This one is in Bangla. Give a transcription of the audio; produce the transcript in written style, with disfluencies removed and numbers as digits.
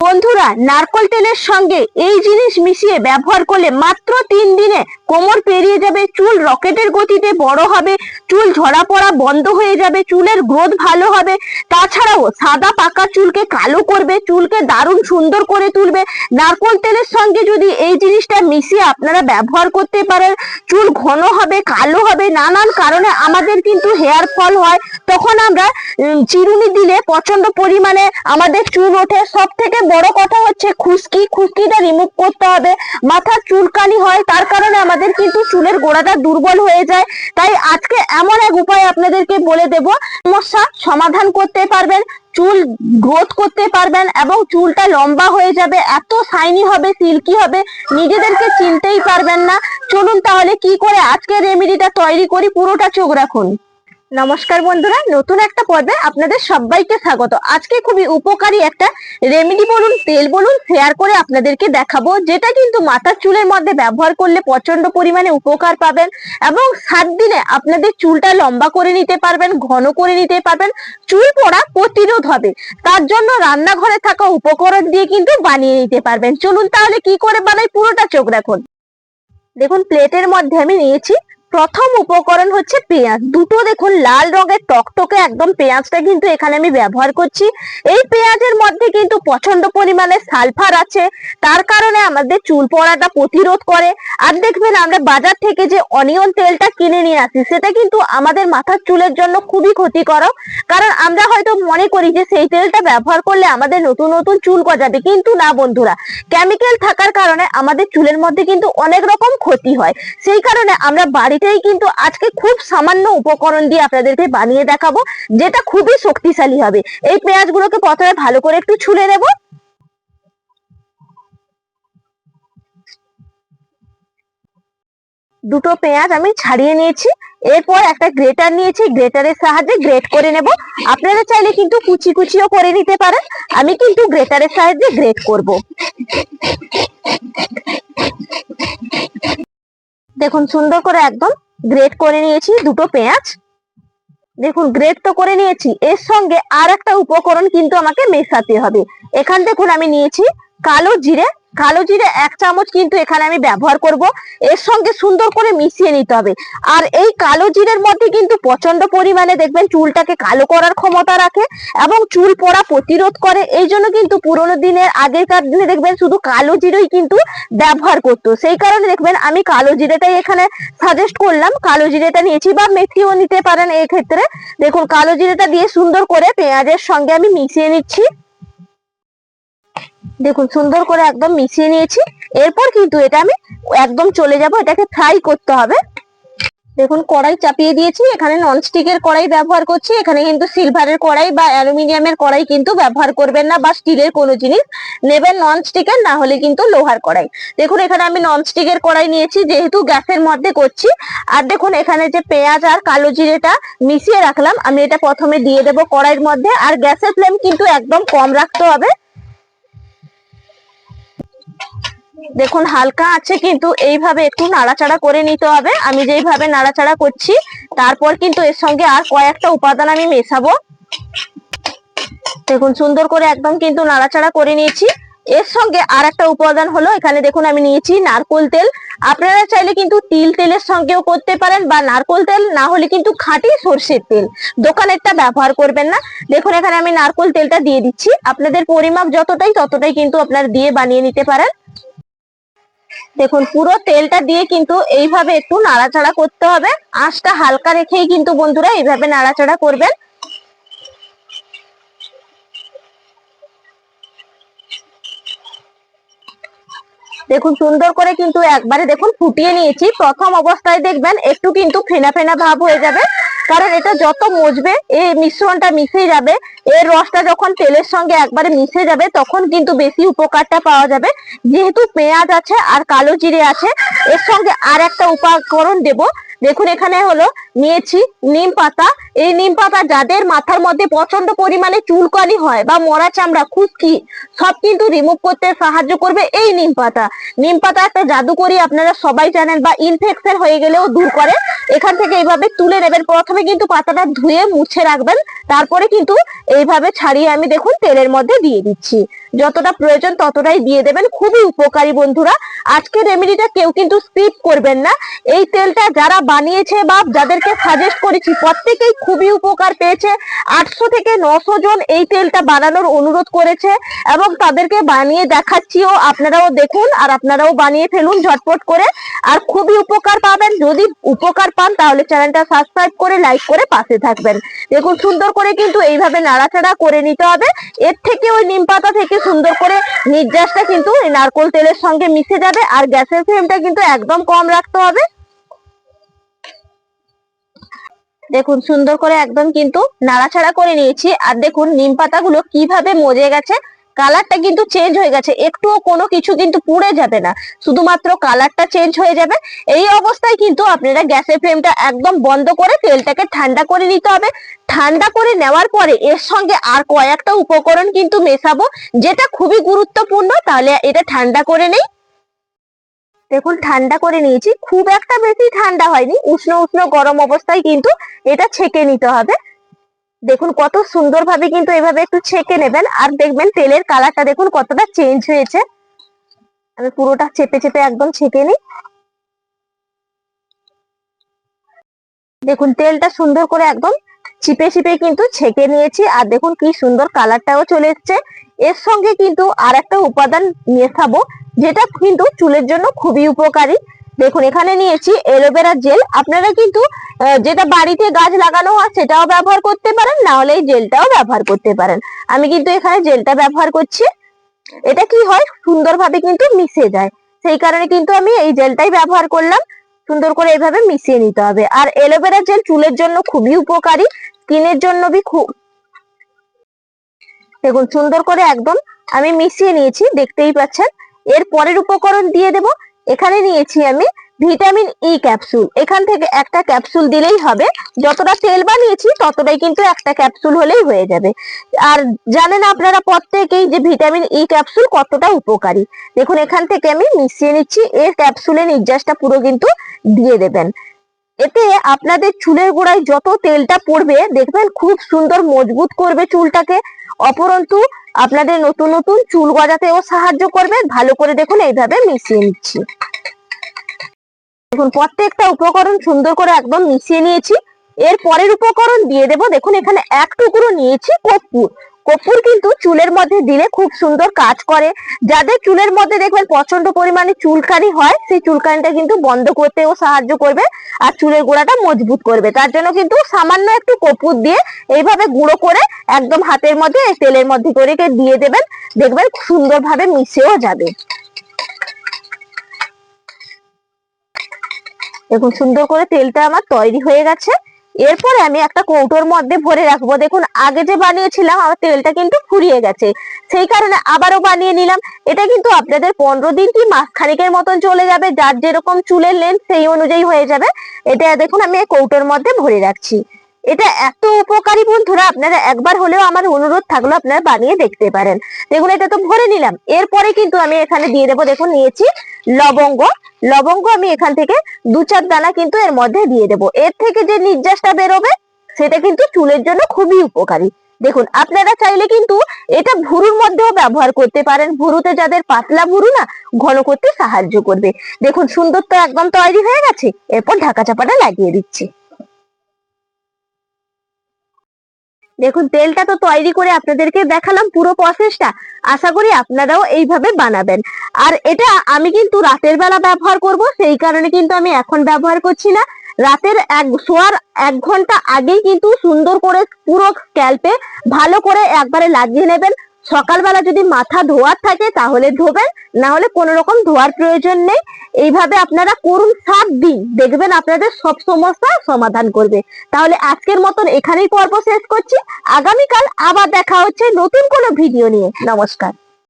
বন্ধুরা, নারকোল তেলের সঙ্গে এই জিনিস মিশিয়ে ব্যবহার করলে মাত্র 3 দিনে কোমর পেরিয়ে যাবে, চুল রকেটের গতিতে বড় হবে, চুল ঝরা পড়া বন্ধ হয়ে যাবে, চুলের গ্রোথ ভালো হবে। তাছাড়াও সাদা পাকা চুলকে কালো করবে, চুলকে দারুণ সুন্দর করে তুলবে। নারকোল তেলের সঙ্গে যদি এই জিনিসটা মিশিয়ে আপনারা ব্যবহার করতে পারেন, চুল ঘন হবে, কালো হবে। নানান কারণে আমাদের কিন্তু হেয়ার ফল হয়, তখন আমরা চিরুনি দিলে প্রচন্ড পরিমাণে আমাদের চুল ওঠে। সব থেকে বড় কথা হচ্ছে খুশকিটা রিমুভ করতে হবে। মাথার চুলকানি হয়, তার কারণে আমাদের কিন্তু চুলের গোড়াটা দুর্বল হয়ে যায়। তাই আজকে এমন এক উপায় আপনাদেরকে বলে দেব, সমস্যা সমাধান করতে পারবেন, চুল গ্রোথ করতে পারবেন এবং চুলটা লম্বা হয়ে যাবে, এত শাইনি হবে, সিল্কি হবে, নিজেদেরকে চিনতেই পারবেন না। চলুন তাহলে কি করে আজকের রেমেডিটা তৈরি করি, পুরোটা চোখ রাখুন। নমস্কার বন্ধুরা, নতুন একটা পর্বে আপনাদের সবাইকে স্বাগত। আজকে খুবই উপকারী একটা রেমেডি বলুন, তেল বলুন, শেয়ার করে আপনাদেরকে দেখাবো, যেটা কিন্তু মাথার চুলের মধ্যে ব্যবহার করলে প্রচন্ড পরিমাণে উপকার পাবেন এবং 7 দিনে আপনাদের চুলটা লম্বা করে নিতে পারবেন, ঘন করে নিতে পারবেন, চুল পড়া প্রতিরোধ হবে। তার জন্য রান্নাঘরে থাকা উপকরণ দিয়ে কিন্তু বানিয়ে নিতে পারবেন। চলুন তাহলে কি করে বানাই, পুরোটা চোখ রাখুন। দেখুন, প্লেটের মধ্যে আমি নিয়েছি, প্রথম উপকরণ হচ্ছে পেঁয়াজ দুটো। দেখুন, লাল রঙের টকটকে একদম পেঁয়াজটা কিন্তু এখানে আমি ব্যবহার করছি। এই পেঁয়াজের মধ্যে কিন্তু প্রচন্ড পরিমাণে সালফার আছে, তার কারণে আমাদের চুল পড়াটা প্রতিরোধ করে। আর দেখবেন, আমরা বাজার থেকে যে অনিয়ন তেলটা কিনে নিয়ে আসি, সেটা কিন্তু আমাদের মাথার চুলের জন্য খুবই ক্ষতিকারক। কারণ আমরা হয়তো মনে করি যে সেই তেলটা ব্যবহার করলে আমাদের নতুন নতুন চুল গজাবে, কিন্তু না বন্ধুরা, কেমিক্যাল থাকার কারণে আমাদের চুলের মধ্যে কিন্তু অনেক রকম ক্ষতি হয়। সেই কারণে আমরা বাড়িতেই কিন্তু আজকে খুব সামান্য উপকরণ দিয়ে আপনাদেরকে বানিয়ে দেখাবো, যেটা খুবই শক্তিশালী হবে। এই পেঁয়াজগুলোকে প্রথমে ভালো করে একটু ছুলে নেব। দুটো পেঁয়াজ আমি ছাড়িয়ে নিয়েছি। এরপর একটা গ্রেটার নিয়েছি, গ্রেটারের সাহায্যে গ্রেট করে নেব। আপনারা চাইলে কিন্তু কুচি কুচিও করে নিতে পারেন, আমি কিন্তু গ্রেটারের সাহায্যে গ্রেট করব। দেখুন, সুন্দর করে একদম গ্রেট করে নিয়েছি দুটো পেঁয়াজ। দেখুন, গ্রেট তো করে নিয়েছি, এর সঙ্গে আর একটা উপকরণ কিন্তু আমাকে মেশাতে হবে। এখান দেখুন, আমি নিয়েছি কালো জিরে। কালো জিরে 1 চামচ কিন্তু এখানে আমি ব্যবহার করব। এর সঙ্গে সুন্দর করে মিশিয়ে নিতে হবে। আর এই কালো জিরের মধ্যে কিন্তু প্রচন্ড পরিমাণে দেখবেন চুলটাকে কালো করার ক্ষমতা রাখে এবং চুল পড়া প্রতিরোধ করে। এই জন্য কিন্তু পুরোনো দিনের, আগেকার দিনে দেখবেন শুধু কালো জিরেই কিন্তু ব্যবহার করতো। সেই কারণে দেখবেন আমি কালো জিরেটাই এখানে সাজেস্ট করলাম। কালো জিরেটা নিয়েছি, বা মেথিও নিতে পারেন এই ক্ষেত্রে। দেখুন, কালো জিরেটা দিয়ে সুন্দর করে পেঁয়াজের সঙ্গে আমি মিশিয়ে নিচ্ছি। দেখুন, সুন্দর করে একদম মিশিয়ে নিয়েছি। এরপর কিন্তু এটা আমি একদম চলে যাব, এটাকে ফ্রাই করতে হবে। দেখুন, কড়াই চাপিয়ে দিয়েছি। এখানে ননস্টিকের কড়াই ব্যবহার করছি। এখানে কিন্তু সিলভারের কড়াই বা অ্যালুমিনিয়ামের কড়াই কিন্তু ব্যবহার করবেন না, বা স্টিলের কোনো জিনিস নেবেন ননস্টিকের, না হলে কিন্তু লোহার কড়াই। দেখুন, এখানে আমি ননস্টিকের কড়াই নিয়েছি, যেহেতু গ্যাসের মধ্যে করছি। আর দেখুন, এখানে যে পেঁয়াজ আর কালো জিরেটা মিশিয়ে রাখলাম, আমি এটা প্রথমে দিয়ে দেবো কড়াইয়ের মধ্যে। আর গ্যাসের ফ্লেম কিন্তু একদম কম রাখতে হবে। দেখুন, হালকা আছে, কিন্তু এইভাবে একটু নাড়াচাড়া করে নিতে হবে, আমি যেইভাবে নাড়াচাড়া করছি। তারপর কিন্তু এর সঙ্গে আর কয়েকটা উপাদান আমি মেশাবো। দেখুন, সুন্দর করে একদম কিন্তু নাড়াচাড়া করে নিয়েছি। এর সঙ্গে আর একটা উপাদান হলো, এখানে দেখুন আমি নিয়েছি নারকোল তেল। আপনারা চাইলে কিন্তু তিল তেলের সঙ্গেও করতে পারেন, বা নারকোল তেল না হলে কিন্তু খাঁটি সর্ষের তেল, দোকানেরটা ব্যবহার করবেন না। দেখুন, এখানে আমি নারকোল তেলটা দিয়ে দিচ্ছি। আপনাদের পরিমাপ যতটাই, ততটাই কিন্তু আপনারা দিয়ে বানিয়ে নিতে পারেন। দেখুন, পুরো তেলটা দিয়ে কিন্তু এইভাবে একটু নাড়াচাড়া করতে হবে। আঁচটা হালকা রেখেই কিন্তু বন্ধুরা এইভাবে নাড়াচাড়া করবেন। দেখুন, সুন্দর করে কিন্তু একবারে দেখুন ফুটিয়ে নিয়েছি। প্রথম অবস্থায় দেখবেন একটু কিন্তু ফেনা ফেনা ভাব হয়ে যাবে, কারণ এটা যত মজবে, এই মিশ্রণটা মিশে যাবে। এর রসটা যখন তেলের সঙ্গে একবারে মিশে যাবে, তখন কিন্তু বেশি উপকারটা পাওয়া যাবে। যেহেতু পেঁয়াজ আছে আর কালো জিরে আছে, এর সঙ্গে আর একটা উপকরণ দেব, দেখুন এখানে হলো নিয়েছি নিম পাতা। এই নিম পাতা যাদের মাথার মধ্যে প্রচন্ড পরিমাণে চুলকানি হয় বা মরা চামড়া, খুশকি সব কিন্তু রিমুভ করতে সাহায্য করবে এই নিম পাতা। নিম পাতা একটা জাদুকরি, আপনারা সবাই জানেন, বা ইনফেকশন হয়ে গেলেও দূর করে। এখান থেকে এইভাবে তুলে নেবেন। প্রথমে কিন্তু পাতাটা ধুয়ে মুছে রাখবেন, তারপরে কিন্তু এইভাবে ছাড়িয়ে আমি দেখুন তেলের মধ্যে দিয়ে দিচ্ছি। যতটা প্রয়োজন ততটাই দিয়ে দেবেন। খুবই উপকারী বন্ধুরা, আজকের রেমেডিটা কেউ কিন্তু স্কিপ করবেন না। এই তেলটা যারা বানিয়েছে বা যাদেরকে সাজেস্ট করেছি প্রত্যেকেই খুবই উপকার পেয়েছে। 800 থেকে 900 জন এই তেলটা বানানোর অনুরোধ করেছে এবং তাদেরকে বানিয়ে দেখাচ্ছিও। আপনারাও দেখুন আর আপনারাও বানিয়ে ফেলুন ঝটপট করে, আর খুবই উপকার পাবেন। যদি উপকার পান তাহলে চ্যানেলটা সাবস্ক্রাইব করে লাইক করে পাশে থাকবেন। দেখুন সুন্দর করে কিন্তু এইভাবে নাড়াচাড়া করে নিতে হবে। এর থেকে ওই নিম পাতা থেকে সুন্দর করে নির্যাসটা কিন্তু এই নারকোল তেলের সঙ্গে মিশে যাবে। আর গ্যাসের ফ্লেমটা কিন্তু একদম কম রাখতে হবে। দেখুন সুন্দর করে একদম কিন্তু নাড়াচাড়া করে নিয়েছি। আর দেখুন নিম পাতাগুলো কিভাবে মজে গেছে, কালারটা কিন্তু চেঞ্জ হয়ে গেছে। একটুও কোনো কিছু কিন্তু পুড়ে যাবে না, শুধুমাত্র কালারটা চেঞ্জ হয়ে যাবে। এই অবস্থায় কিন্তু আপনারা গ্যাসের ফ্লেমটা একদম বন্ধ করে তেলটাকে ঠান্ডা করে নিতে হবে। ঠান্ডা করে নেওয়ার পরে এর সঙ্গে আর কয়েকটা উপকরণ কিন্তু মেশাবো, যেটা খুবই গুরুত্বপূর্ণ। তাহলে এটা ঠান্ডা করে নেই। দেখুন ঠান্ডা করে নিয়েছি, খুব একটা বেশি ঠান্ডা হয়নি, উষ্ণ উষ্ণ গরম অবস্থায় কিন্তু এটা ছেঁকে নিতে হবে। দেখুন কত সুন্দর ভাবে কিন্তু এভাবে একটু ছেঁকে নেবেন। আর দেখবেন তেলের কালারটা দেখুন কতটা চেঞ্জ হয়েছে। আমি পুরোটা চেপে চেপে একদম ছেঁকে নিই। দেখুন তেলটা সুন্দর করে একদম চিপে চিপে কিন্তু ছেঁকে নিয়েছি। আর দেখুন কি সুন্দর কালারটাও চলে এসছে। এর সঙ্গে কিন্তু আর একটা উপাদান মেশাবো, যেটা কিন্তু চুলের জন্য খুবই উপকারী। দেখুন এখানে নিয়েছি অ্যালোভেরা জেল। আপনারা কিন্তু যেটা বাড়িতে গাছ লাগানো হয় সেটাও ব্যবহার করতে পারেন, না হলে এই জেলটাও ব্যবহার করতে পারেন। আমি কিন্তু এখানে জেলটা ব্যবহার করছি। এটা কি হয়, সুন্দরভাবে কিন্তু মিশে যায়, সেই কারণে কিন্তু আমি এই জেলটাই ব্যবহার করলাম। সুন্দর করে এইভাবে মিশিয়ে নিতে হবে। আর অ্যালোভেরা জেল চুলের জন্য খুবই উপকারী, স্কিনের জন্য খুব। দেখুন সুন্দর করে একদম আমি মিশিয়ে নিয়েছি, দেখতেই পাচ্ছেন। এর পরের উপকরণ দিয়ে দেব। এখানে নিয়েছি আমি ভিটামিন ই ক্যাপসুল। এখান থেকে একটা ক্যাপসুল দিলেই হবে। যতটা তেল বানিয়েছি ততটাই কিন্তু একটা ক্যাপসুল হলেই হয়ে যাবে। আর জানেন আপনারা প্রত্যেকেই যে ভিটামিন ই ক্যাপসুল কতটা উপকারী। দেখুন এখান থেকে আমি মিশিয়ে নিচ্ছি। এর ক্যাপসুলের নির্যাসটা পুরো কিন্তু দিয়ে দেবেন। এতে আপনাদের চুলের গোড়ায় যত তেলটা পড়বে দেখবেন খুব সুন্দর মজবুত করবে চুলটাকে। অপরন্তু আপনাদের নতুন নতুন চুল গজাতেও সাহায্য করবে। ভালো করে দেখুন এইভাবে মিশিয়ে নিচ্ছি। দেখুন প্রত্যেকটা উপকরণ সুন্দর করে একদম মিশিয়ে নিয়েছি। এর পরের উপকরণ দিয়ে দেব। দেখুন এখানে এক টুকরো নিয়েছি কর্পূর। কর্পূর কিন্তু চুলের মধ্যে দিলে খুব সুন্দর কাজ করে। যাদের চুলের মধ্যে দেখবেন প্রচন্ড পরিমাণে চুলকানি হয়, সেই চুলকানিটা কিন্তু বন্ধ করতেও সাহায্য করবে আর চুলের গোড়াটা মজবুত করবে। তার জন্য কিন্তু সামান্য একটু কর্পূর দিয়ে এইভাবে গুঁড়ো করে একদম হাতের মধ্যে তেলের মধ্যে করে দিয়ে দেবেন। দেখবেন সুন্দরভাবে মিশেও যাবে। দেখুন সুন্দর করে তেলটা আমার তৈরি হয়ে গেছে। এরপরে আমি একটা কৌটোর মধ্যে ভরে রাখবো। দেখুন আগে যে বানিয়েছিলাম আমার তেলটা কিন্তু ফুরিয়ে গেছে, সেই কারণে আবারও বানিয়ে নিলাম। এটা কিন্তু আপনাদের 15 দিন কি মাস খানিকের মতন চলে যাবে, যার যেরকম চুলের লেন্থ সেই অনুযায়ী হয়ে যাবে। এটা দেখুন আমি এই কৌটোর মধ্যে ভরে রাখছি। এটা এত উপকারী বন্ধুরা, আপনারা একবার হলেও আমার অনুরোধ থাকলো আপনারা বানিয়ে দেখতে পারেন। দেখুন এটা তো ভরে নিলাম। এরপরে কিন্তু আমি এখানে দিয়ে দেবো। দেখুন নিয়েছি লবঙ্গ। লবঙ্গ আমি এখান থেকে 2-4 দানা কিন্তু এর মধ্যে দিয়ে দেবো। এর থেকে যে নির্যাসটা বেরোবে সেটা কিন্তু চুলের জন্য খুবই উপকারী। দেখুন আপনারা চাইলে কিন্তু এটা ভুরুর মধ্যেও ব্যবহার করতে পারেন। ভুরুতে যাদের পাতলা ভুরু না, ঘন করতে সাহায্য করবে। দেখুন সুন্দর তো একদম তৈরি হয়ে গেছে। এরপর ঢাকা চাপাটা লাগিয়ে দিচ্ছি। দেখুন তেলটা তো তৈরি করে আপনাদেরকে দেখালাম পুরো প্রসেসটা। আশা করি আপনারাও এইভাবে বানাবেন। আর এটা আমি কিন্তু রাতের বেলা ব্যবহার করব, সেই কারণে কিন্তু আমি এখন ব্যবহার করছি না। রাতের শোয়ার 1 ঘন্টা আগেই কিন্তু সুন্দর করে পুরো স্ক্যাল্পে ভালো করে একবারে লাগিয়ে নেবেন। সকালবেলা যদি মাথা ধোয়ার থাকে তাহলে ধোবেন, না হলে কোনো রকম ধোয়ার প্রয়োজন নেই। এইভাবে আপনারা করুন 7 দিন, দেখবেন আপনাদের সব সমস্যা সমাধান করবে। তাহলে আজকের মতন এখানেই পর্ব শেষ করছি। আগামীকাল আবার দেখা হচ্ছে নতুন কোনো ভিডিও নিয়ে। নমস্কার।